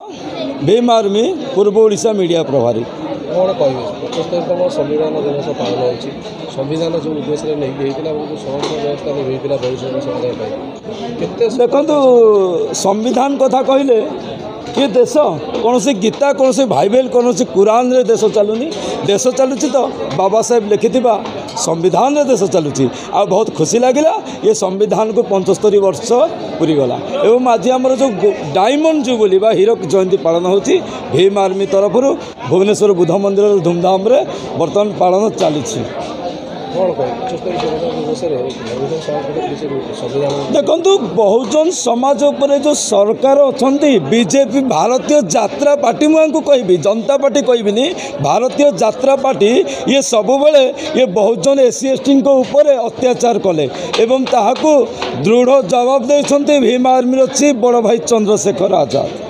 Bhim army पूर्व Odisha media प्रभारी कौन कहे 75तम संविधान दिवस पालन होती संविधान जो उद्देश्य नहीं संरक्षण व्यवस्था नहीं भविष्य समाधान देखो संविधान कथा कहले ये देश कौन सी गीता कौन सी बाइबल कौन सी कुरान रे देश चलुनी देश चलुची तो बाबा साहेब लिखिथिबा संविधान रे देश चलुची आ बहुत खुशी लगिला ये संविधान को 75 वर्ष पूरी गला एवं आज आमर जो डायमंड जुबली बा हीरो जयंती पालन होची भीम आर्मी तरफ भुवनेश्वर बुद्ध मंदिर धूमधाम रे बर्तमान पालन चली देखु बहुजन समाज उपर जो सरकार अच्छा बीजेपी भारतीय जात्रा पार्टी मुझे कहबी जनता पार्टी कहबिनी भारतीय जात्रा पार्टी ये सब बेले ये बहुजन एससी एसटी उपर अत्याचार कले एवं ताहाकू दृढ़ जवाब देते भीम आर्मी चीफ बड़ भाई चंद्रशेखर आजाद।